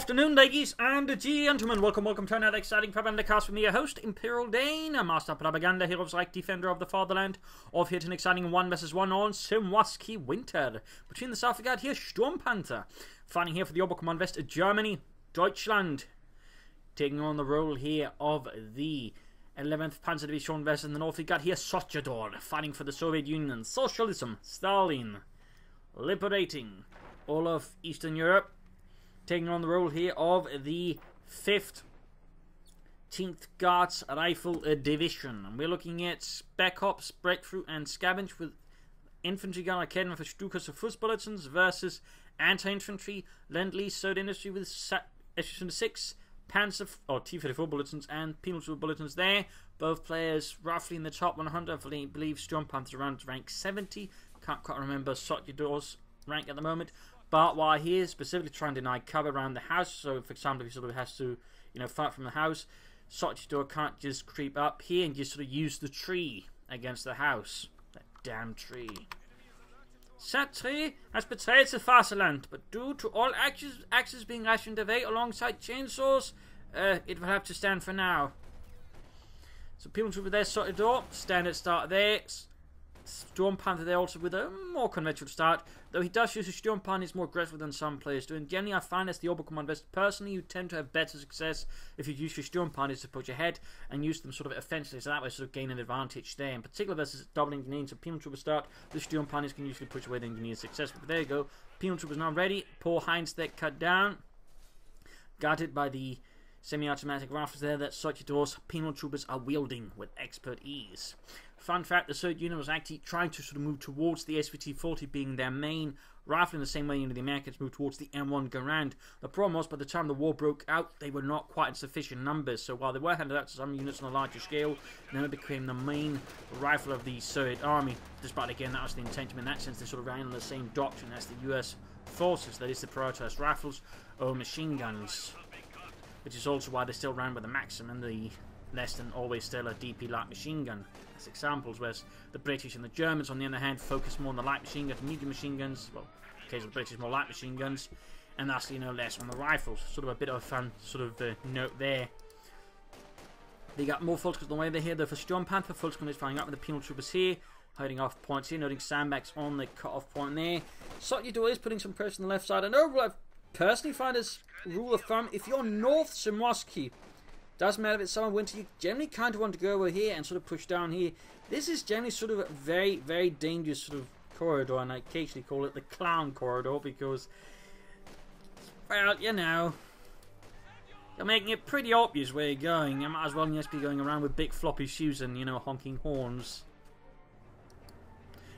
Afternoon, ladies and gentlemen. Welcome to another exciting Propagandacast from me, your host, Imperial Dane, a master propaganda hero of Reich, defender of the fatherland, of here to an exciting 1 vs 1 on Semoisky Winter. Between the south, we got here Sturmpanther, fighting here for the Oberkommand West, Germany, Deutschland, taking on the role here of the 11th Panzer Division West. In the north, we got here Sotjador, fighting for the Soviet Union, socialism, Stalin, liberating all of Eastern Europe. Taking on the role here of the 5th 10th Guards Rifle Division. And we're looking at Spec Ops, Breakthrough and Scavenge with Infantry Gun Academy for Stukas of Fußbulletins versus Anti-Infantry, Lend-Lease, Third Industry with S-6, Panzer or T-34 bulletins and Penal Tool bulletins there. Both players roughly in the top 100. I believe Sturmpanther's around rank 70. Can't quite remember Sotjador's rank at the moment. But while he is specifically trying to deny cover around the house, so for example, if he sort of has to, fight from the house, Sotjador can't just creep up here and just sort of use the tree against the house. That damn tree. That tree has betrayed the fatherland, but due to all axes being rationed away alongside chainsaws, it will have to stand for now. So people over there, Sotjador, standard start there. Sturmpanther there also with a more conventional start, though he does use his Sturmpanther, he's more aggressive than some players do. And generally I find as the Oberkommand West, personally you tend to have better success if you use your Sturmpanther to push ahead and use them sort of offensively, so that way sort of gain an advantage there. In particular versus double engineering, so Penal Trooper start, the Sturmpanther can usually push away the engineers successfully. But there you go, Penal Trooper's now ready, Paul Heinz there cut down, guarded by the semi-automatic rifles there that Sotjador's Penal Troopers are wielding with expert ease. Fun fact, the Soviet Union was actually trying to sort of move towards the SVT-40 being their main rifle in the same way the Americans moved towards the M1 Garand. The problem was by the time the war broke out, they were not quite in sufficient numbers, so while they were handed out to some units on a larger scale, then it became the main rifle of the Soviet army, despite again that was the intention in that sense. They sort of ran on the same doctrine as the US forces, that is to prioritize rifles over machine guns, which is also why they still ran with the Maxim and the less than always stellar DP light machine gun as examples, whereas the British and the Germans on the other hand focus more on the light machine guns, medium machine guns, well in the case of the British more light machine guns, and that's less on the rifles. Sort of a bit of a fun sort of note there. They got more Volkskriegs on the way there here though for Sturmpanther. Volkskriegs is firing up with the Penal Troopers here, hiding off points here, noting sandbags on the cut-off point there. Sotjador is putting some pressure on the left side, and overall I've personally find as rule of thumb, if you're north Semoisky, doesn't matter if it's summer or winter, you generally kind of want to go over here and sort of push down here. This is generally sort of a very, very dangerous sort of corridor, and I occasionally call it the clown corridor because, well, you're making it pretty obvious where you're going. You might as well just be going around with big floppy shoes and, honking horns.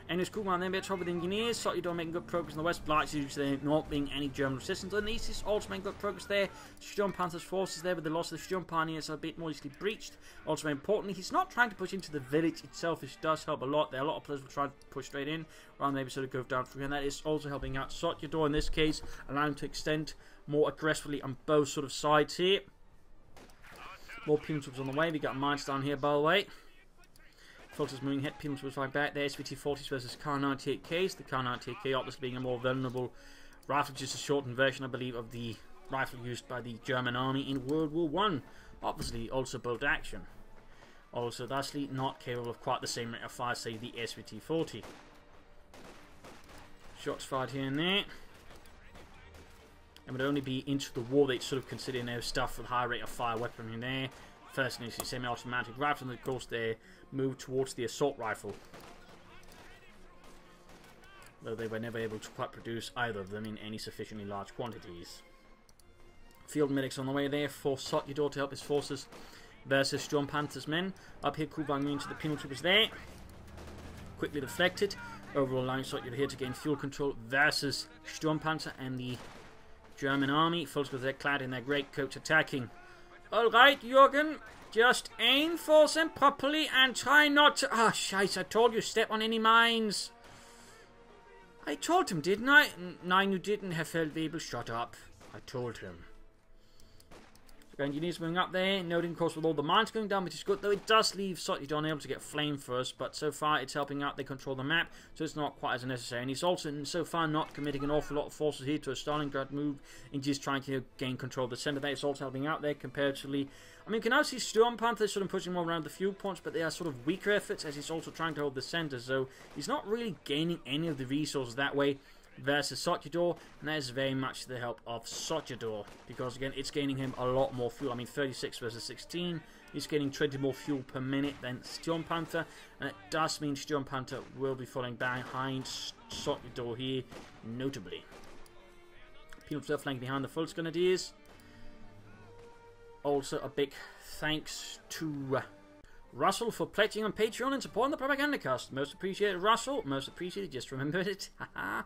And it's cool man, then we had trouble with the engineers. Sotjador making good progress in the west, largely due to there not being any German resistance. On the east is also making good progress there. Sturmpanther's forces there with the loss of the Sturmpanther is a bit more easily breached. Also very importantly, he's not trying to push into the village itself, which does help a lot. There are a lot of players will try to push straight in, rather than maybe sort of go down through, and that is also helping out Sotjador in this case, allowing him to extend more aggressively on both sort of sides here. More Penal Troopers on the way, we got mines down here by the way. Filters moving ahead, Penal Troopers fighting back. The SVT-40s versus Kar-98Ks. The Kar-98K obviously being a more vulnerable rifle, just a shortened version, I believe, of the rifle used by the German army in World War I. Obviously, also bolt action. Also, thusly, not capable of quite the same rate of fire, say, the SVT-40. Shots fired here and there. And would only be into the war they'd sort of consider now stuff with high rate of fire weaponry in there. First initially semi-automatic rifles, and of course they move towards the assault rifle, though they were never able to quite produce either of them in any sufficiently large quantities. Field medics on the way there for Sotjador to help his forces versus Sturmpanther's men. Up here Kuban moving to the Penal Troopers there, quickly deflected, overall allowing Sotjador here to gain fuel control versus Sturmpanther and the German army. Volkskriegs there clad in their greatcoats attacking. Alright, Jürgen, just aim for them properly and try not to... Ah, shite, I told you, step on any mines. I told him, didn't I? Nein, you didn't, Herr Feldwebel, shut up. I told him. Engineers moving up there, noting of course with all the mines going down, which is good, though it does leave Sotjador unable to get flame first, but so far it's helping out. They control the map, so it's not quite as necessary. And he's also so far not committing an awful lot of forces here to a Stalingrad move in just trying to gain control of the center there. It's also helping out there comparatively. I mean, you can now see Sturmpanther sort of pushing more around the fuel points, but they are sort of weaker efforts as he's also trying to hold the center, so he's not really gaining any of the resources that way versus Sotjador, and that is very much the help of Sotjador, because again it's gaining him a lot more fuel. I mean 36 versus 16, he's getting 20 more fuel per minute than Sturmpanther, and it does mean Sturmpanther will be falling behind Sotjador here, notably. People still flanking behind the Volksgrenadiers. Also a big thanks to Russell for pledging on Patreon and supporting the Propagandacast. Most appreciated, Russell. Most appreciated. Just remembered it. Haha.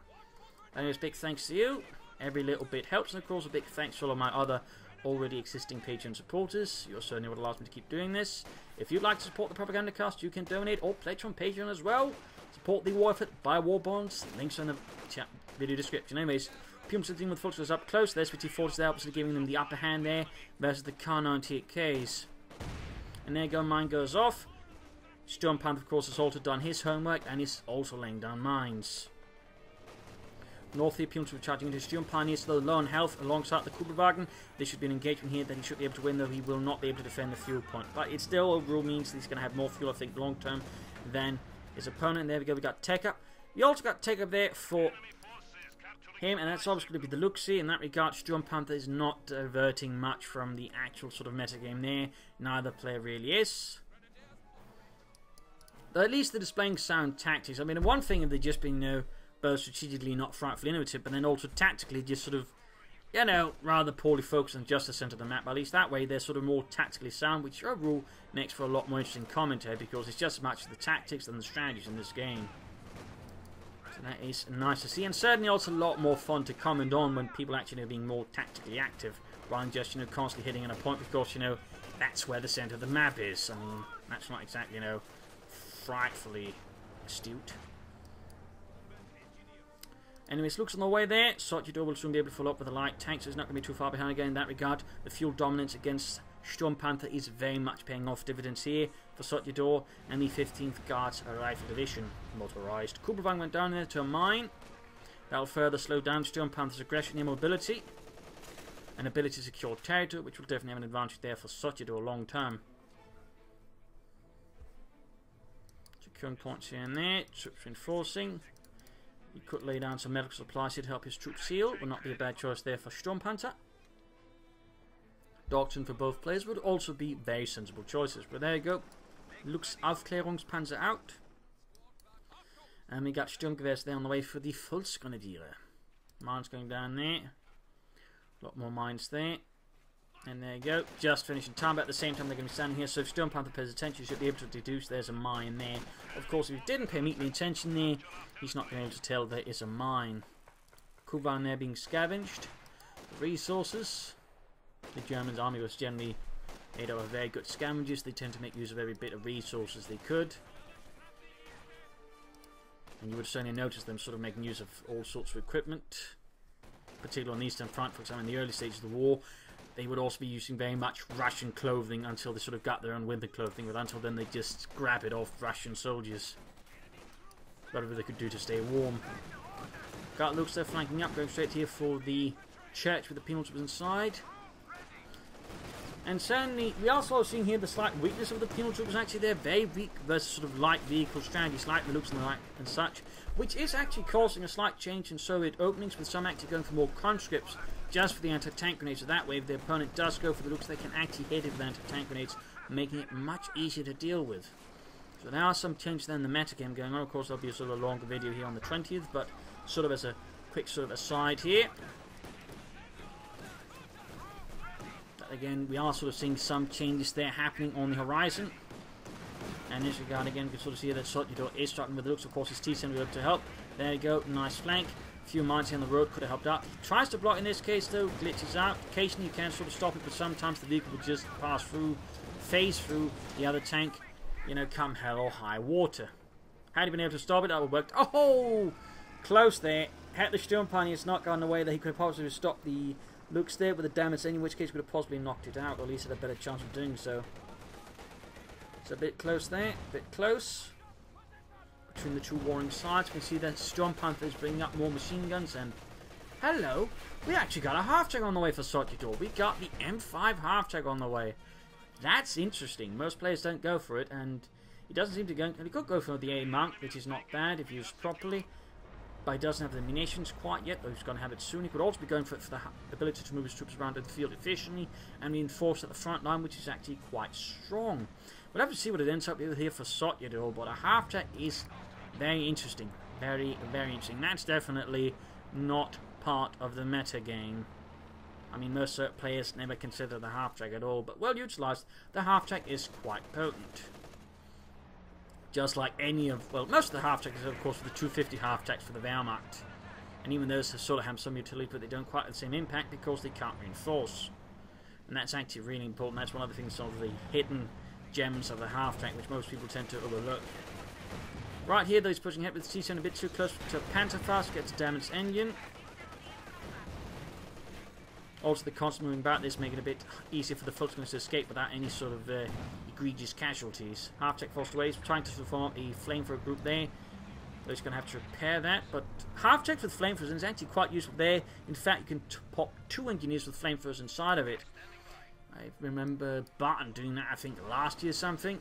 Anyways, big thanks to you. Every little bit helps, and of course a big thanks to all of my other already existing Patreon supporters. You're certainly what allows me to keep doing this. If you'd like to support the Propagandacast, you can donate or pledge on Patreon as well. Support the war effort, buy war bonds. Links are in the chat video description. Anyways, Pumas sitting with Volksgrenadiers up close. The SPT forces there, obviously giving them the upper hand there versus the Kar-98Ks. And there mine goes off. Sturmpanther, of course, has also done his homework and is also laying down mines. North here, Pumas are charging into Sturmpanther, still low on health alongside the Kubelwagen. There should be an engagement here that he should be able to win, though he will not be able to defend the fuel point. But it still overall means that he's going to have more fuel, I think, long term than his opponent. And there we go, we got Tech Up. We also got Tech Up there for him, and that's obviously going to be the Luxie. In that regard, Sturmpanther is not diverting much from the actual sort of metagame there. Neither player really is. But at least they're displaying sound tactics. I mean, one thing if they've just been, both strategically not frightfully innovative, but then also tactically just sort of, rather poorly focused on just the centre of the map. But at least that way they're sort of more tactically sound, which overall makes for a lot more interesting commentary, because it's just as much the tactics than the strategies in this game. So that is nice to see, and certainly also a lot more fun to comment on when people actually are being more tactically active, rather than just, constantly hitting on a point, because, that's where the centre of the map is. I mean, that's not exactly, frightfully astute. Anyways, looks on the way there. Sotjador will soon be able to follow up with a light tank, so he's not going to be too far behind again in that regard. The fuel dominance against Sturmpanther is very much paying off dividends here for Sotjador, and the 15th Guards Rifle Division motorized. Kubelwagen went down there to a mine. That'll further slow down Sturmpanther's aggression and mobility. An ability to secure territory, which will definitely have an advantage there for Sotjador long term. Securing points here and there. Troops reinforcing. He could lay down some medical supplies here to help his troops heal. Would not be a bad choice there for Sturmpanther. Doctrine for both players would also be very sensible choices. But there you go. Looks Aufklärungspanzer out. And we got Sturmgewehrs there on the way for the Volksgrenadiere. Mines going down there. A lot more mines there. And there you go. Just finishing time, but at the same time they're going to be standing here. So if Sturmpanther pays attention, you should be able to deduce there's a mine there. Of course, if he didn't pay immediately attention there, he's not going to be able to tell there is a mine. Kuban there being scavenged. Resources. The German army was generally made up of very good scavengers. They tend to make use of every bit of resources they could. And you would certainly notice them sort of making use of all sorts of equipment. Particularly on the Eastern Front, for example, in the early stages of the war. They would also be using very much Russian clothing until they sort of got their own winter clothing. But until then, they just grab it off Russian soldiers. Whatever they could do to stay warm. Got Lux there flanking up, going straight here for the church with the penal troops inside. And certainly, we are also seeing here the slight weakness of the penal troops. Actually, they're very weak versus sort of light vehicle strategies like the Lux and the light and such, which is actually causing a slight change in Soviet openings, with some actually going for more conscripts just for the anti-tank grenades. So that way, if the opponent does go for the Lux, they can actually hit it with anti-tank grenades, making it much easier to deal with. So there are some changes there in the metagame going on. Of course, there'll be a sort of longer video here on the 20th, but sort of as a quick sort of aside here. Again, we are sort of seeing some changes there happening on the horizon. And in this regard, again, you can sort of see that Sotjador is struggling with the Lux. Of course, his T-10 will be able to help. There you go, nice flank. A few mines here on the road could have helped out. He tries to block in this case, though, glitches out. Occasionally, you can sort of stop it, but sometimes the vehicle will just pass through, phase through the other tank, come hell or high water. Had he been able to stop it, that would have worked. Oh! Close there. Had the Sturmpanther not gone away, that he could have possibly stopped the Looks there with the damage, in which case we could have possibly knocked it out, or at least had a better chance of doing so. It's a bit close there, a bit close. Between the two warring sides, we can see that Sturmpanther is bringing up more machine guns, and hello, we actually got a half-track on the way for Sotjador. We got the M5 half-track on the way. That's interesting. Most players don't go for it, and he doesn't seem to go. He could go for the A mount, which is not bad if used properly, but he doesn't have the munitions quite yet, though he's going to have it soon. He could also be going for the ability to move his troops around the field efficiently and reinforce at the front line, which is actually quite strong. We'll have to see what it ends up with here for Sotjador, but a half-track is very interesting. Very, very interesting. That's definitely not part of the meta game. I mean, most players never consider the half-track at all, but well utilized, the half-track is quite potent. Just like any of, well, most of the half-tracks are of course for the 250 half-tracks for the Wehrmacht. And even those sort of have some utility, but they don't quite have the same impact because they can't reinforce. And that's actually really important. That's one of the things, sort of the hidden gems of the half-track, which most people tend to overlook. Right here, though, he's pushing ahead with the T7 a bit too close to Panzerfaust, gets a damaged engine. Also, the constant moving back is making it a bit easier for the Volksgunners to escape without any sort of egregious casualties. Half-track forced away, he's trying to form up a flamethrower group there. So he's going to have to repair that, but half-track with flamethrowers is actually quite useful there. In fact, you can pop 2 engineers with flamethrowers inside of it. I remember Barton doing that, I think, last year something.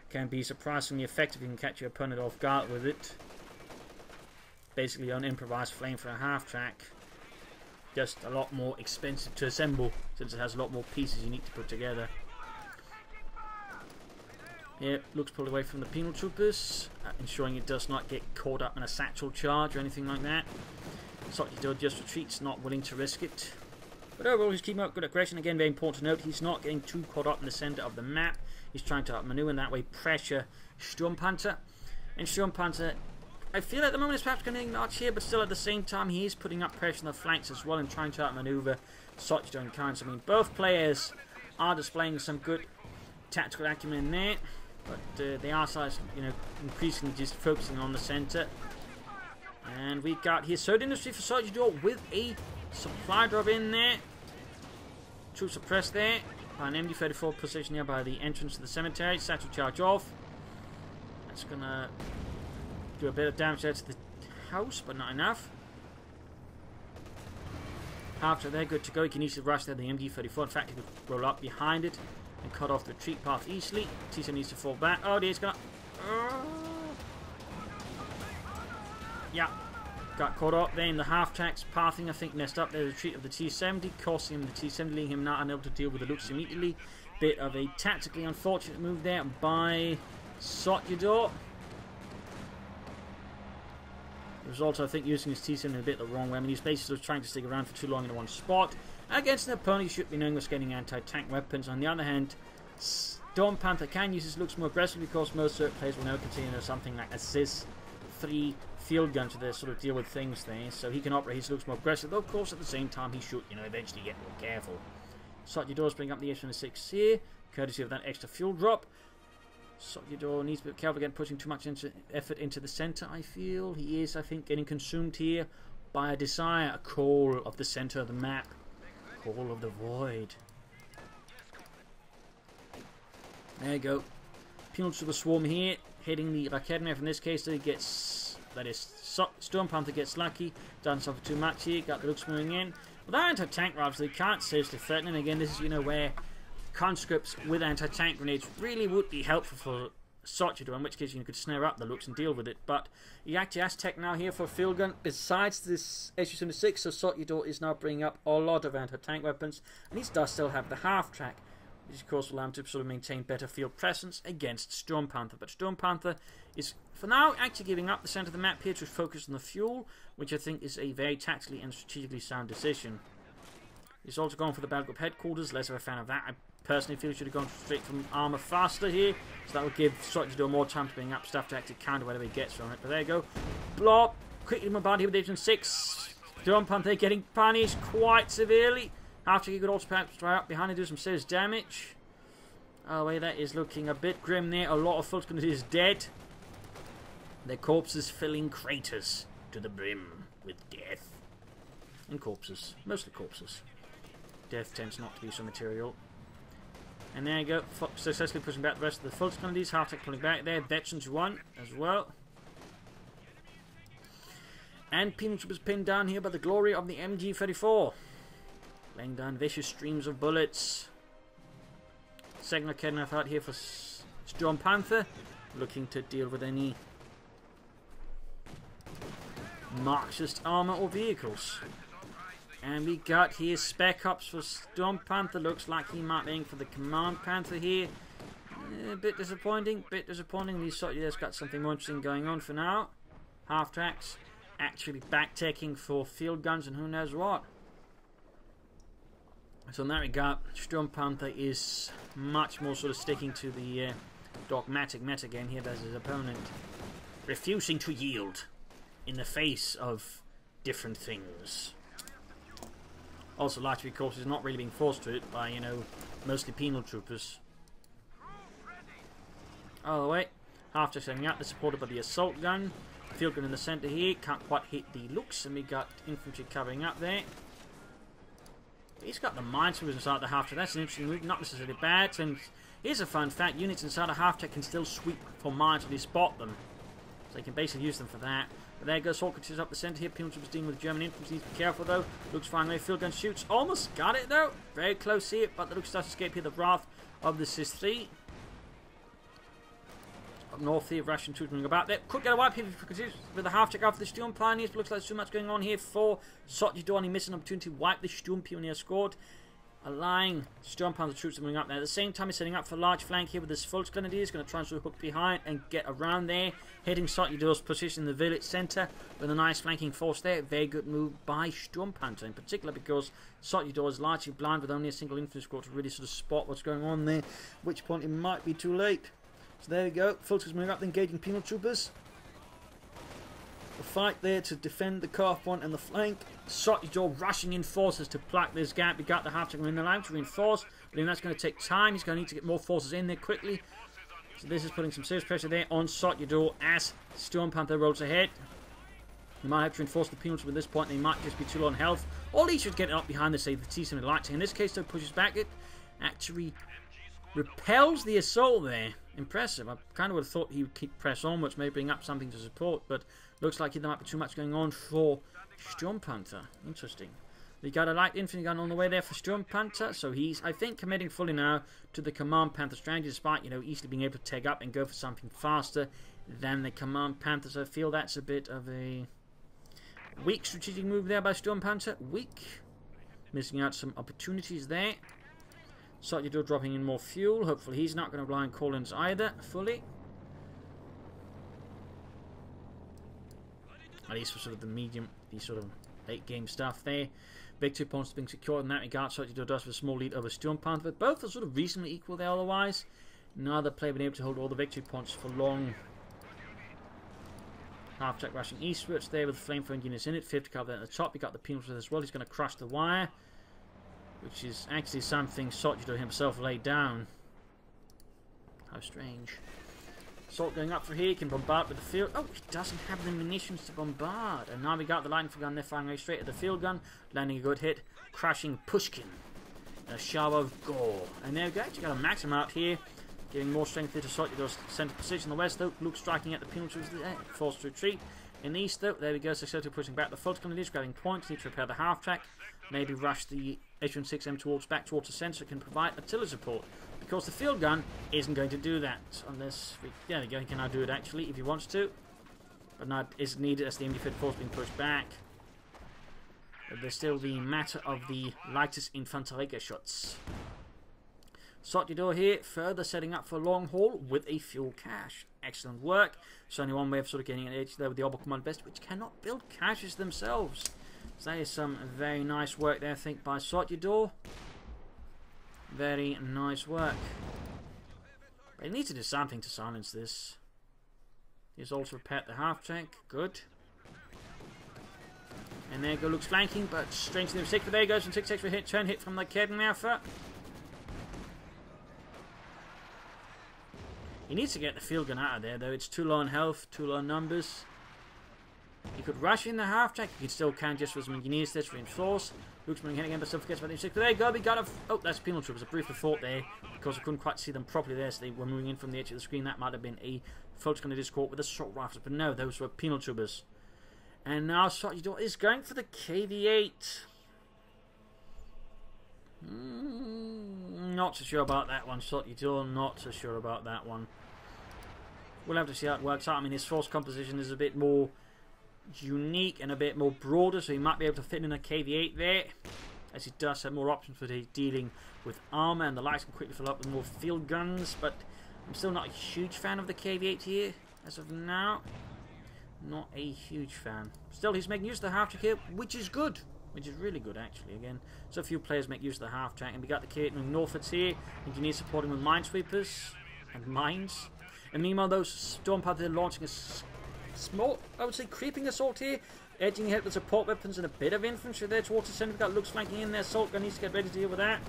Can be surprisingly effective if you can catch your opponent off guard with it. Basically an improvised flamethrower half-track. Just a lot more expensive to assemble, since it has a lot more pieces you need to put together. Here, looks pulled away from the penal troopers, ensuring it does not get caught up in a satchel charge or anything like that. Sotjador just retreats, not willing to risk it. But overall, he's keeping up good aggression. Again, very important to note, he's not getting too caught up in the centre of the map. He's trying to outmaneuver and that way pressure Sturmpanther. And Sturmpanther, I feel at the moment is perhaps going to notch here, but still at the same time he is putting up pressure on the flanks as well and trying to outmaneuver Sotjador and Kines. I mean, both players are displaying some good tactical acumen in there, but they are, you know, increasingly just focusing on the centre. And we got here third industry for Sotjador with a supply drop in there. Troops suppressed there by an MD-34 position here by the entrance to the cemetery. Satchel charge off. That's gonna do a bit of damage there to the house, but not enough. After they're good to go, he can easily rush there the MD-34. In fact, he could roll up behind it and cut off the retreat path easily. T7 needs to fall back. Oh dear, he's gonna... Yeah. Got caught up there in the half-tracks pathing, I think messed up the retreat of the T-70, costing him the T-70, leaving him not unable to deal with the looks immediately. Bit of a tactically unfortunate move there by Sotjador. He was also, I think, using his T-70 a bit the wrong way. I mean, he's basically trying to stick around for too long in one spot. Against an opponent, he should be knowing was getting anti-tank weapons. On the other hand, Sturmpanther can use his looks more aggressively because most players will now consider something like a CIS-3 field gun to sort of deal with things there, so he can operate his looks more aggressive, though of course at the same time he should, you know, eventually get more careful. Sotjador's bring up the H-26 here, courtesy of that extra fuel drop. Sotjador needs to be careful again, putting too much effort into the centre, I feel. He is, I think, getting consumed here by a desire, a call of the centre of the map. Call of the void. There you go. Penal Super Swarm here, hitting the Raketnev in this case, so he gets... That is, Sturmpanther gets lucky, doesn't suffer too much here, got the looks moving in. Without anti-tank rifles, they can't seriously threaten, and again, this is, you know, where conscripts with anti-tank grenades really would be helpful for Sotjador, in which case you could snare up the looks and deal with it. But he actually has tech now here for a field gun, besides this SU-76, so Sotjador is now bringing up a lot of anti-tank weapons, and he does still have the half-track, which of course will allow him to sort of maintain better field presence against Sturmpanther. But Sturmpanther is, for now, actually giving up the centre of the map here to focus on the fuel, which I think is a very tactically and strategically sound decision. He's also gone for the battle group headquarters, less of a fan of that. I personally feel he should have gone straight from armour faster here, so that would give Sotjador more time to bring up stuff to actually counter whatever he gets from it. But there you go. Blob, quickly bombarded here with Division 6. Sturmpanther getting punished quite severely. After he could also perhaps try up behind and do some serious damage. Oh, wait, that is looking a bit grim there. A lot of Volksgunners is dead. Their corpses filling craters to the brim with death. And corpses. Mostly corpses. Death tends not to be so material. And there you go, successfully pushing back the rest of the Fulton Grenadiers. Half-tech pulling back there. Veterans won as well. And Penal Troopers pinned down here by the glory of the MG-34. Laying down vicious streams of bullets. Second Academy out here for Sturmpanther, looking to deal with any Marxist armor or vehicles. And we got here spec ups for Sturmpanther. Looks like he might be aiming for the Command Panther here. A bit disappointing, These Sotjador's got something more interesting going on for now. Half tracks actually back taking for field guns and who knows what. So in that regard, Sturmpanther is much more sort of sticking to the dogmatic meta game here as his opponent, refusing to yield in the face of different things. Also, largely, of course, is not really being forced to it by, you know, mostly penal troopers. All the way, after setting up, they're supported by the assault gun. Field gun in the centre here, can't quite hit the looks, and we got infantry covering up there. He's got the minesweepers inside the half-tech. That's an interesting move, not necessarily bad. And here's a fun fact, units inside a half-tech can still sweep for mines when you spot them. So you can basically use them for that. But there goes Assault continues up the centre here. Penal troopers dealing with German infantry. Be careful though. Looks fine there. Field gun shoots. Almost got it though. Very close here, but the looks does escape here. The wrath of the Sis-3. Up north here, Russian troops moving about there. Could get a wipe here with the half-tech after the Sturm Pioneers, but looks like there's too much going on here for Sotjador, and he missed an opportunity to wipe the Sturm Pioneer squad. Allowing Sturmpanther troops moving up there. At the same time, he's setting up for a large flank here with his Fulton Grenadiers. Going to try and sort of hook behind and get around there. Hitting Sotjador's position in the village centre with a nice flanking force there. Very good move by Sturmpanther, in particular because Sotjador is largely blind with only a single infantry squad to really sort of spot what's going on there. At which point it might be too late. So there we go. Fulton's moving up, engaging penal troopers. The fight there to defend the CoH2 point and the flank. Sotjador rushing in forces to plug this gap. We got the half-tech in the line to reinforce, but then that's going to take time. He's going to need to get more forces in there quickly. So this is putting some serious pressure there on Sotjador as Sturmpanther rolls ahead. He might have to reinforce the penal troop at this point. They might just be too low on health. Or he should get up behind the save. See something like in this case, though, pushes back. It actually repels the assault there. Impressive. I kind of would have thought he would keep press onwards, maybe bring up something to support, but looks like there might be too much going on for Sturmpanther. Interesting. We got a light infantry gun on the way there for Sturmpanther, so he's, I think, committing fully now to the Command Panther strategy, despite, you know, easily being able to take up and go for something faster than the Command Panther. So I feel that's a bit of a weak strategic move there by Sturmpanther. Weak. Missing out some opportunities there. Sotjador dropping in more fuel. Hopefully he's not going to rely on Collins either, fully. At least for sort of the medium, the sort of late game stuff there. Victory points being secured in that regard. Sotjador does with a small lead over Sturmpanther, but both are sort of reasonably equal there otherwise. Neither player been able to hold all the victory points for long. Half-track rushing eastwards there with flamethrower units in it. 50 cover at the top. We got the penal as well. He's going to crush the wire, which is actually something Sotjador himself laid down. How strange. Assault going up for here, he can bombard with the field. Oh, he doesn't have the munitions to bombard. And now we got the lightning gun there firing right straight at the field gun, landing a good hit, crashing Pushkin. A shower of gore. And there we go, actually got a maximum out here, giving more strength here to Sotjador's centre position. In the west though, Luke striking at the penal troops there, forced to retreat. In the east though, there we go, successfully pushing back the Fulton Grenadiers, grabbing points, need to repair the half-track, maybe rush the H16M back towards the centre, so it can provide artillery support. Because the field gun isn't going to do that, unless, there we go, he can now do it actually, if he wants to. But not is needed as the MD-54 is being pushed back. But there's still the matter of the lightest Infanterie shots. Sotjador here, further setting up for long haul with a fuel cache. Excellent work. It's only one way of sort of getting an edge there with the Oberkommand Best, which cannot build caches themselves. So that is some very nice work there, I think, by Sotjador. Very nice work. But he needs to do something to silence this. He's also repaired the half-tank. Good. And there go Luke's flanking, but strangely mistake. But there he goes, and 6 extra hit, turn hit from the Kedden Alpha. He needs to get the field gun out of there, though. It's too low on health, too low on numbers. He could rush in the half-track. He could still count just with some engineers there to reinforce. Luke's moving ahead again, but still forgets about the 6. But there you go, we got a... Oh, that's penal troopers. A brief thought there, because I couldn't quite see them properly there, so they were moving in from the edge of the screen. That might have been a folks going to discord with assault rifles, but no, those were penal troopers. And now Sotjador is going for the KV-8. Not so sure about that one, Sotjador. Not so sure about that one. We'll have to see how it works out. I mean, his force composition is a bit more unique and a bit more broader, so he might be able to fit in a KV-8 there, as he does have more options for dealing with armor, and the lights can quickly fill up with more field guns. But I'm still not a huge fan of the KV-8 here as of now. Not a huge fan. Still, he's making use of the half-track here, which is good. Which is really good, actually. Again, so few players make use of the half-track, and we got the K8 and Norfords here. Engineer supporting with minesweepers and mines. And meanwhile, those Sturmpanther launching a small, I would say, creeping assault here, edging ahead with support weapons and a bit of infantry there towards the centre. We've got Luke's flanking in there. Assault gun needs to get ready to deal with that.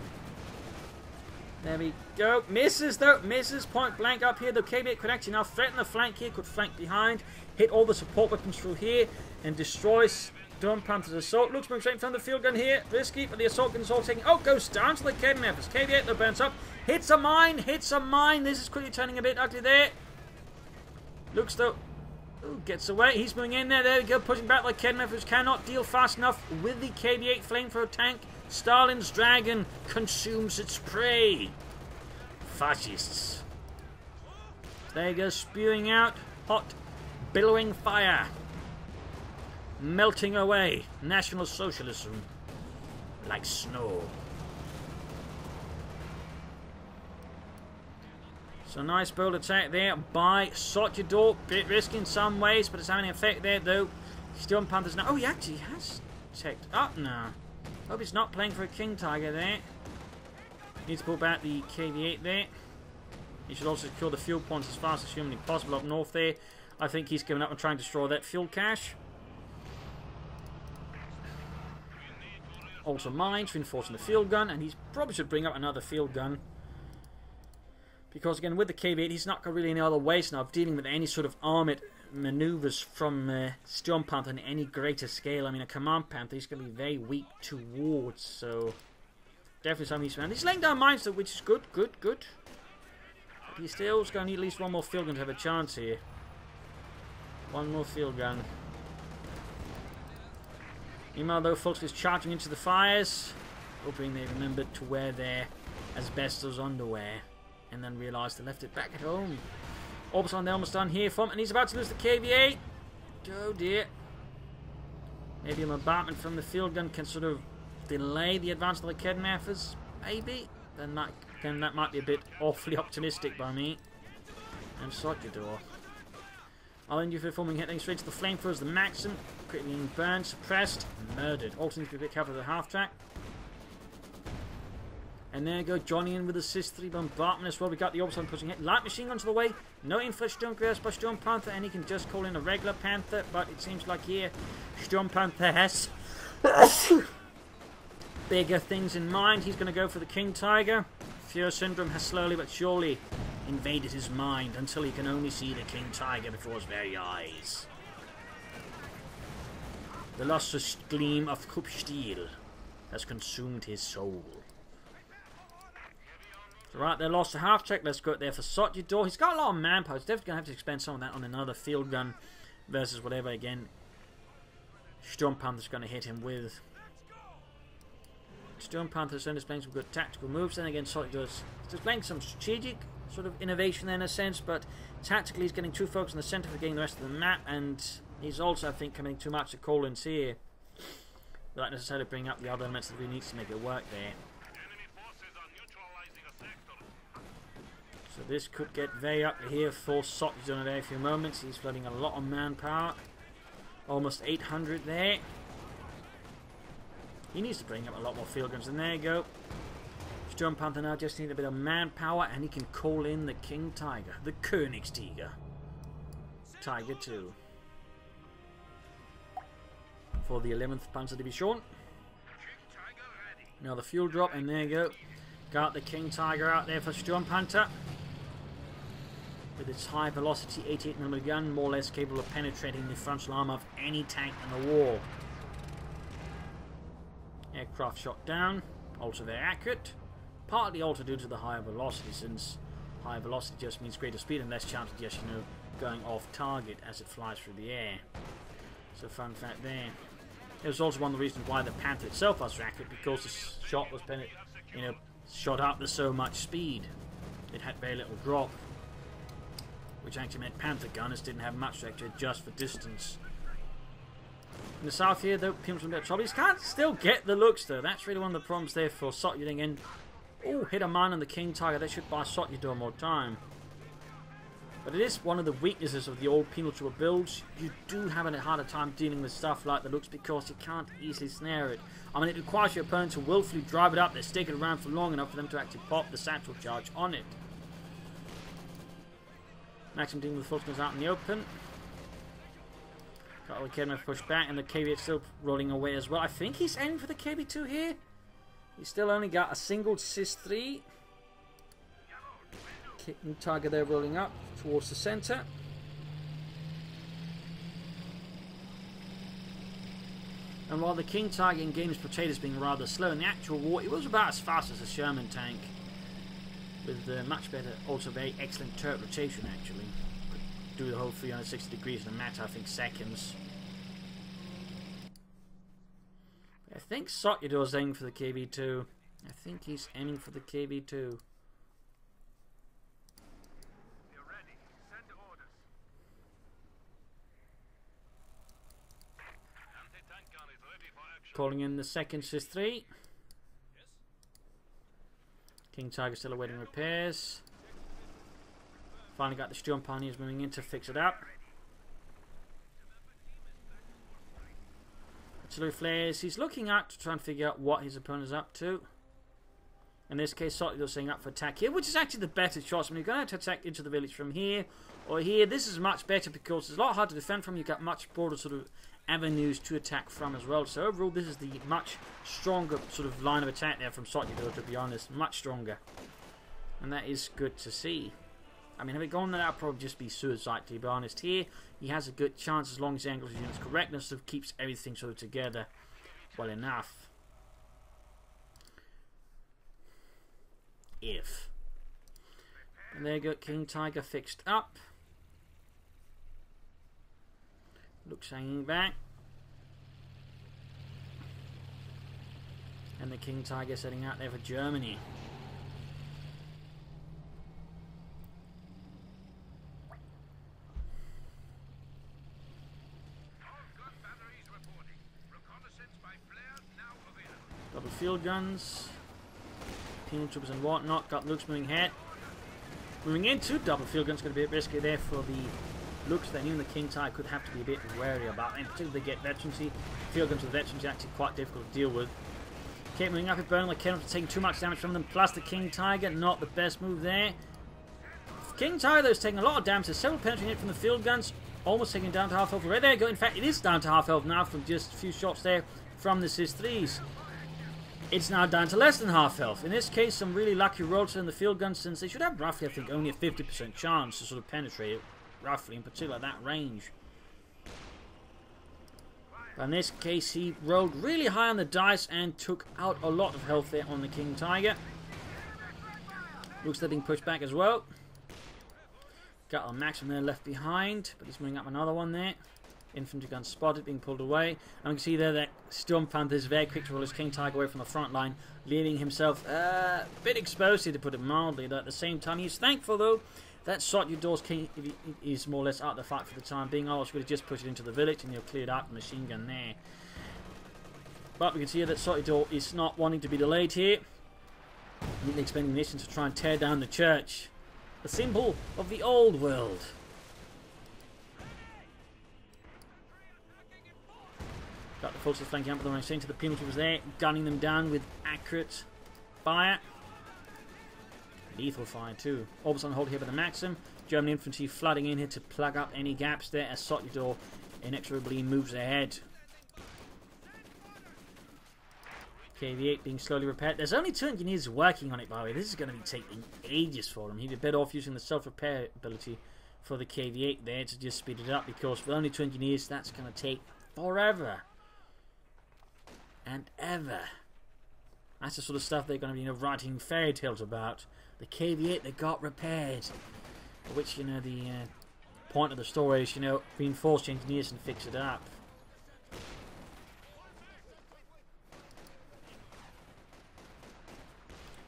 There we go. Misses though. Misses point blank up here. The KV-8 could actually now threaten the flank here. Could flank behind. Hit all the support weapons through here and destroy Sturmpanther's assault. Luke's moving straight from the field gun here. Risky, but the assault gun is all taking. Oh, goes down to the KV-8. KV-8 that burns up. Hits a mine. Hits a mine. This is quickly turning a bit ugly there. Luke's though. Ooh, gets away. He's moving in there. There we go. Pushing back like KV-8, which cannot deal fast enough with the KV-8 flamethrower tank. Stalin's dragon consumes its prey. Fascists. There you go, spewing out hot, billowing fire. Melting away National Socialism like snow. So nice bold attack there by Sotjador. Bit risky in some ways, but it's having an effect there though. Sturmpanther's now... Oh, he actually has checked up now. Hope he's not playing for a King Tiger there. Needs to pull back the KV-8 there. He should also secure the fuel points as fast as humanly possible up north there. I think he's given up and trying to destroy that fuel cache. Also mines, reinforcing the field gun, and he probably should bring up another field gun. Because again, with the KV-8, he's not got really any other ways now of dealing with any sort of armoured maneuvers from Sturmpanther on any greater scale. I mean, a Command Panther he's going to be very weak towards, so definitely something he's found. He's laying down mines though, which is good. But he's still going to need at least one more field gun to have a chance here. One more field gun. Meanwhile, though, folks is charging into the fires, hoping they remembered to wear their asbestos underwear, and then realised they left it back at home. Orbison, they're almost done here from, and he's about to lose the KV-8. Oh dear. Maybe a bombardment from the field gun can sort of delay the advance of the kidnappers. Maybe. Then that might be a bit awfully optimistic by me. And Sotjador. I'll end you for forming hitting straight to the flamethrowers, the Maxim. Quickly being burned, suppressed, murdered. Also needs to be a bit careful with the half track. And there you go, Johnny in with the Sis-3 bombardment as well. We got the Orbison pushing it. Light machine guns to the way. No inflict Sturmgewehr by Sturmpanther, and he can just call in a regular Panther. But it seems like here, Sturmpanther has bigger things in mind. He's going to go for the King Tiger. Fear Syndrome has slowly but surely invaded his mind until he can only see the King Tiger before his very eyes. The lustrous gleam of CoH2 has consumed his soul. So right, they lost a half track. Let's go out there for Sotjador. He's got a lot of manpower. He's definitely going to have to expend some of that on another field gun versus whatever, again, Sturmpanther's going to hit him with. Sturmpanther's then displaying some good tactical moves. Then again, Sotjador's displaying some strategic sort of innovation there in a sense, but tactically he's getting too focused on the centre for getting the rest of the map, and he's also, I think, committing too much to Collins here without necessarily bringing up the other elements that he needs to make it work there. So this could get very ugly here for Sotjador in a very few moments. He's flooding a lot of manpower. Almost 800 there. He needs to bring up a lot more field guns, and there you go. Sturmpanther now just needs a bit of manpower, and he can call in the King Tiger, the Königstiger. Tiger 2. For the 11th Panzer Division. Now the fuel drop, and there you go. Got the King Tiger out there for Sturmpanther. With its high velocity 88mm gun, more or less capable of penetrating the frontal armor of any tank in the war. Aircraft shot down. Also very accurate. Partly also due to the higher velocity, since higher velocity just means greater speed and less chance of just, going off target as it flies through the air. So fun fact there. It was also one of the reasons why the Panther itself was so accurate, because the shot was, shot up with so much speed. It had very little drop, which actually meant Panther gunners didn't have much to actually adjust for distance. In the south here, though, people from trouble. He can't still get the looks, though. That's really one of the problems there for Sotjador. And oh, hit a mine on the King Tiger. That should buy Sotjador more time. But it is one of the weaknesses of the old penal trooper builds. You do have a harder time dealing with stuff like the looks because you can't easily snare it. I mean, it requires your opponent to willfully drive it up there, stick it around for long enough for them to actually pop the satchel charge on it. Maxim dealing with Fulton's out in the open. Got the Kedma pushed back, and the KV8 still rolling away as well. I think he's aiming for the KV2 here. He's still only got a single Sis-3. King Tiger there rolling up towards the centre. And while the King Tiger in game is portrayed as being rather slow, in the actual war it was about as fast as a Sherman tank. With much better, also very excellent turret rotation actually. Could do the whole 360 degrees in a matter, I think, seconds. I think Sotjador's aiming for the KV2. I think he's aiming for the KV2. Calling in the second Sis-3. King Tiger still awaiting repairs. Finally got the Sturmpanther moving in to fix it up. Artillery flares. He's looking out to try and figure out what his opponent is up to. In this case, Sotjador saying up for attack here, which is actually the better choice. I mean, you're going to have to attack into the village from here or here. This is much better because it's a lot harder to defend from. You've got much broader sort of avenues to attack from as well. So overall, this is the much stronger sort of line of attack there from Sotjador, to be honest. Much stronger. And that is good to see. I mean, having gone there, that would probably just be suicide, to be honest. Here, he has a good chance as long as he angles his units correctly, sort of keeps everything sort of together well enough. If. And there you go, King Tiger fixed up. Looks hanging back. And the King Tiger setting out there for Germany. Double field guns. Penal troopers and whatnot. Got Luke's moving ahead. Moving into double field guns, going to be a bit risky there for the looks that even the King Tiger could have to be a bit wary about. In particular, they get veterancy. Field guns with veterancy are actually quite difficult to deal with. Keep moving up, burning like Kenneth, taking too much damage from them. Plus the King Tiger, not the best move there. King Tiger though is taking a lot of damage. There's several penetrating hit from the field guns, almost taking down to half health. Right there you go. In fact, it is down to half health now from just a few shots there from the Sis-3s. It's now down to less than half health. In this case, some really lucky rolls in the field guns, since they should have roughly, I think, only a 50% chance to sort of penetrate it. Roughly, in particular, at that range. But in this case, he rolled really high on the dice and took out a lot of health there on the King Tiger. Looks like being pushed back as well. Got a Maxim there left behind, but he's moving up another one there. Infantry gun spotted, being pulled away. And we can see there that Sturmpanther is very quick to roll his King Tiger away from the front line, leaving himself a bit exposed here, to put it mildly. Though at the same time, he's thankful though that Sotjador's King is more or less out of the fight for the time being. Otherwise, would have just pushed it into the village and you've cleared out the machine gun there. But we can see that Sotjador is not wanting to be delayed here. Neatly expending munitions to try and tear down the church, the symbol of the old world. Got the forces flanking up with the right to the penalty was there, gunning them down with accurate fire. Lethal fire too. Almost on hold here by the Maxim. German infantry flooding in here to plug up any gaps there as Sotjador inexorably moves ahead. KV8 being slowly repaired. There's only 2 engineers working on it, by the way. This is going to be taking ages for them. He'd be better off using the self-repair ability for the KV8 there to just speed it up, because with only 2 engineers, that's going to take forever and ever That's the sort of stuff they're going to be, you know, writing fairy tales about. The KV-8 that got repaired. Which, you know, the point of the story is, you know, reinforce the engineers and fix it up.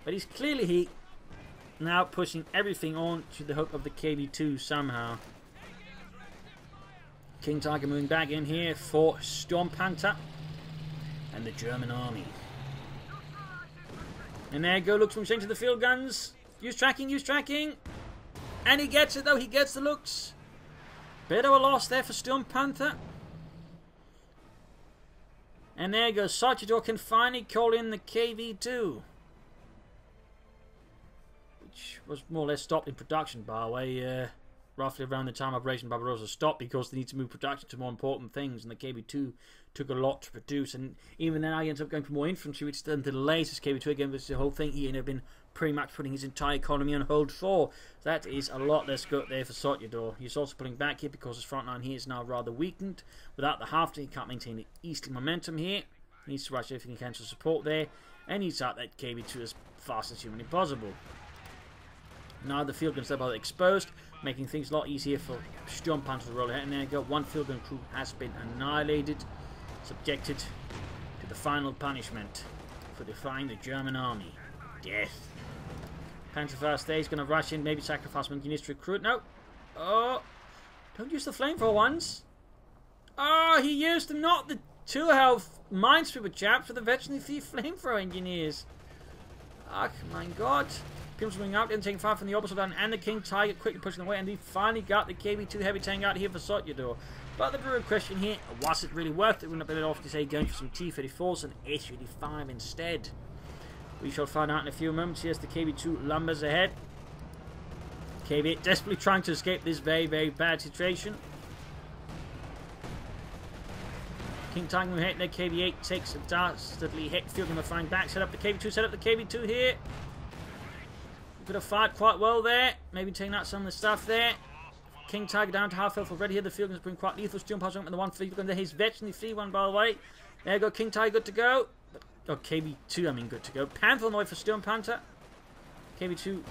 But he's clearly now pushing everything on to the hook of the KV-2 somehow. King Tiger moving back in here for Sturmpanther and the German army. And there you go, looks from to the field guns. Use tracking, use tracking. And he gets it though, he gets the looks. Bit of a loss there for Sturmpanther. And there you go, Sotjador can finally call in the KV-2. Which was more or less stopped in production, by the way. Roughly around the time Operation Barbarossa stopped because they need to move production to more important things, and the KV-2 took a lot to produce, and even then he ends up going for more infantry, which then delays his KV-2 again, which is the whole thing he ended up been pretty much putting his entire economy on hold for. So that is a lot less good there for Sotjador. He's also pulling back here because his front line here is now rather weakened. Without the half-day, he can't maintain the easterly momentum here. He needs to rush everything he can to support there, and needs out that KV-2 as fast as humanly possible. Now the field guns are exposed, making things a lot easier for Sturmpanther to roll ahead. And there you go, one field gun crew has been annihilated, subjected to the final punishment for defying the German army. Death. Panzerfaust there, he's going to rush in, maybe sacrifice one units to recruit. No. Oh, don't use the flamethrower ones. Oh, he used them, not the 2 health minesweeper chaps, but the veteran flamethrower engineers. Oh my god. People swinging out, then taking fire from the opposite line, and the King Tiger quickly pushing away, and he finally got the KV-2 heavy tank out here for Sotjador. But the real question here, was it really worth it? Wouldn't have been off to say going for some T-34s and S-35 instead. We shall find out in a few moments. Here's the KV-2 lumbers ahead. KV-8 desperately trying to escape this very, very bad situation. King Tiger will hit there. KV-8 takes a dastardly hit. Field gun flying back. Set up the KV-2. Set up the KV-2 here. Could have fired quite well there. Maybe taking out some of the stuff there. King Tiger down to half health already here. The field gun's been quite lethal. Sturmpanther with the one field gun there. He's veteran, the free one, by the way. There you go. King Tiger good to go. Oh, KV-2, I mean, good to go. Panther on the way for Sturmpanther. KV-2.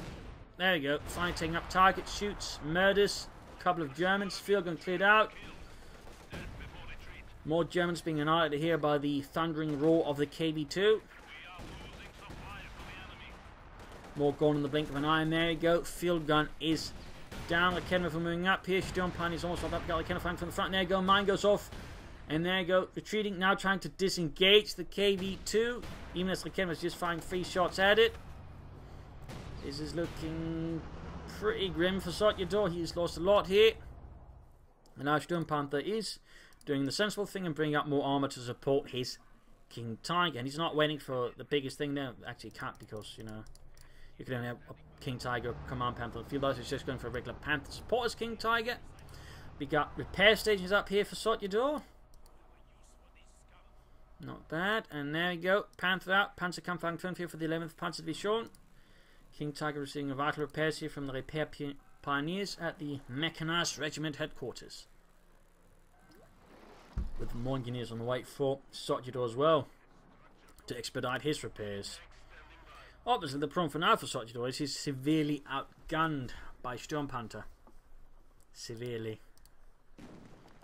There you go. Finally taking up target. Shoots. Murders. A couple of Germans. Field gun cleared out. More Germans being annihilated here by the thundering roar of the KV-2. More gone in the blink of an eye, and there you go. Field gun is down. The Kenner for moving up here. Sturmpanther is almost up. Got the Kenner flying from the front. There you go. Mine goes off. And there you go. Retreating. Now trying to disengage the KV-2. Even as the Kenner was just firing 3 shots at it. This is looking pretty grim for Sotjador. He's lost a lot here. And now Sturmpanther is doing the sensible thing and bringing up more armor to support his King Tiger. And he's not waiting for the biggest thing there. Actually, he can't because, you know, you can only have a King Tiger Command Panther on the field. He's just going for a regular Panther support as King Tiger. We got repair stations up here for Sotjador. Not bad. And there we go. Panther out. Panzerkampfwagen here for the 11th Panzer Division. King Tiger receiving a vital repairs here from the repair pioneers at the Mechanized Regiment headquarters. With more engineers on the way for Sotjador as well to expedite his repairs. Obviously, the problem for now for Sotjador is he's severely outgunned by Sturmpanther. Severely.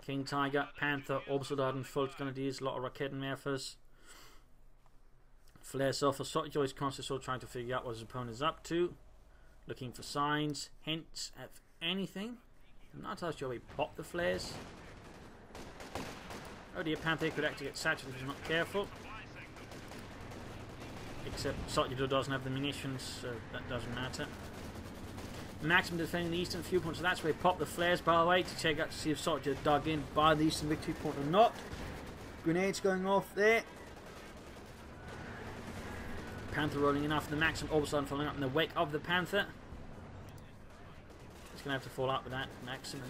King Tiger, Panther, Obersoldaten, Volksgrenadiers, a lot of Raketenwerfers. Flares off for Sotjador. He's constantly still trying to figure out what his opponent is up to. Looking for signs, hints, of anything. I'm not entirely sure he popped the flares. Oh dear, Panther could actually get saturated if he's not careful. Except Sotjador doesn't have the munitions, so that doesn't matter. Maximum defending the eastern viewpoint, so that's where he popped the flares, by the way, to check out to see if Sotjador dug in by the eastern victory point or not. Grenades going off there. Panther rolling in after the Maxim, Obersoldaten following up in the wake of the Panther. He's going to have to fall out with that Maxim.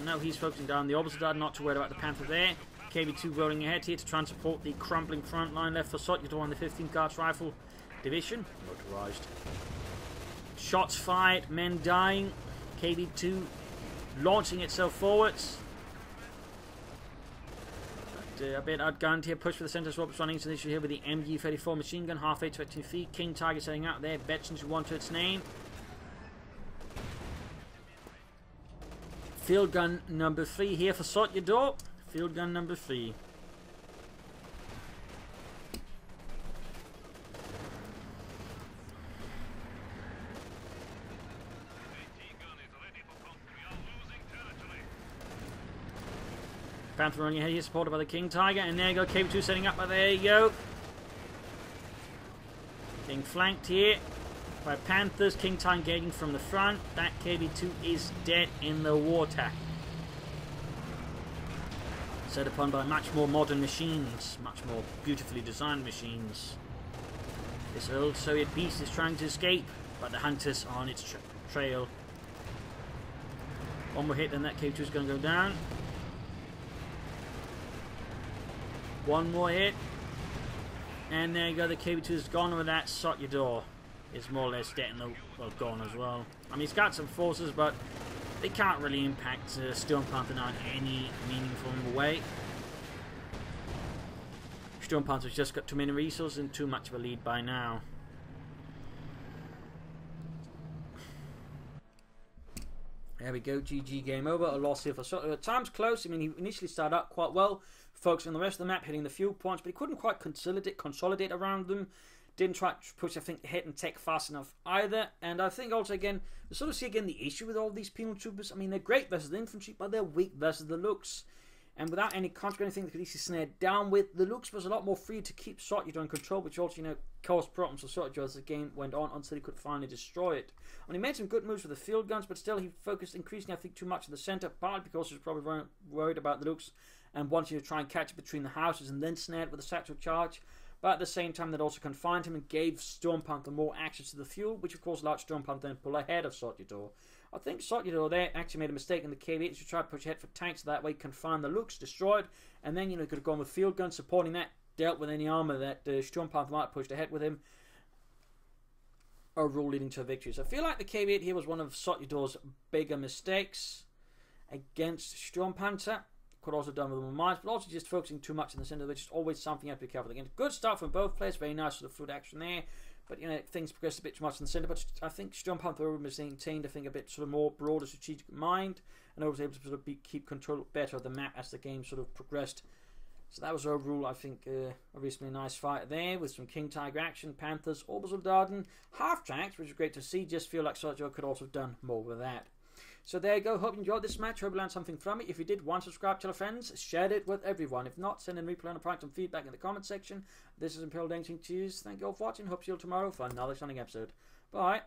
No, he's focusing down the Obersoldaten, not too worried about the Panther there. KV-2 rolling ahead here to try and support the crumbling front line left for Sotjador on the 15th Guards Rifle Division. Motorized. Shots fired, men dying. KV-2 launching itself forwards. a bit outgunned here. Push for the centre swap. Running into the issue here with the MG-34 machine gun. Halfway to 20 feet. King Tiger setting out there. Betson to 1 to its name. Field gun number 3 here for Sotjador. Field gun number 3. Panther on your head here, supported by the King Tiger, and there you go, KB2 setting up, but there you go. Being flanked here by Panthers, King Tiger engaging from the front. That KB2 is dead in the water. Set upon by much more modern machines, much more beautifully designed machines. This old Soviet beast is trying to escape, but the hunters are on its trail. One more hit, and that KB2 is going to go down. One more hit. And there you go, the KB2 is gone with that. Sotjador is more or less dead and gone as well. I mean, he's got some forces, but they can't really impact Sturmpanther now in any meaningful way. Sturmpanther's just got too many resources and too much of a lead by now. There we go, GG, game over. A loss here for Sotjador. Time's close. I mean, he initially started out quite well, focusing on the rest of the map, hitting the fuel points, but he couldn't quite consolidate around them. Didn't try to push, I think, hit and tech fast enough either. And I think also, again, we sort of see again the issue with all these penal troopers. I mean, they're great versus the infantry, but they're weak versus the looks. And without any counter or anything, they could easily snare down with. The looks was a lot more free to keep Sotjador in control, which also, caused problems for Sotjador as the game went on until he could finally destroy it. I mean, he made some good moves with the field guns, but still he focused increasingly, I think, too much in the centre, partly because he was probably worried about the looks and wanted to try and catch it between the houses and then snare it with a satchel charge. But at the same time, that also confined him and gave Sturmpanther more access to the fuel, which of course allowed Sturmpanther then pull ahead of Sotjador. I think Sotjador there actually made a mistake in the KB8 to try to push ahead for tanks, so that way confine the looks, destroyed, and then could have gone with field guns, supporting that, dealt with any armour that Sturmpanther might have pushed ahead with him, overall leading to a victory. So I feel like the KB8 here was one of Sotjador's bigger mistakes against Sturmpanther. Could also have done with more mines, but also just focusing too much in the centre, which is always something you have to be careful against. Good stuff from both players, very nice sort of fluid action there, but things progressed a bit too much in the centre. But I think Sturmpanther maintained, I think, a bit sort of more broader strategic mind, and I was able to sort of keep control better of the map as the game sort of progressed. So that was overall, I think, a reasonably nice fight there with some King Tiger action, Panthers, Orbital Darden, half tracks, which was great to see. Just feel like Sotjador could also have done more with that. So there you go. Hope you enjoyed this match. Hope you learned something from it. If you did, subscribe, tell your friends, share it with everyone. If not, send in replay on a product and feedback in the comment section. This is Imperial Dancing. Cheers. Thank you all for watching. Hope to see you all tomorrow for another exciting episode. Bye.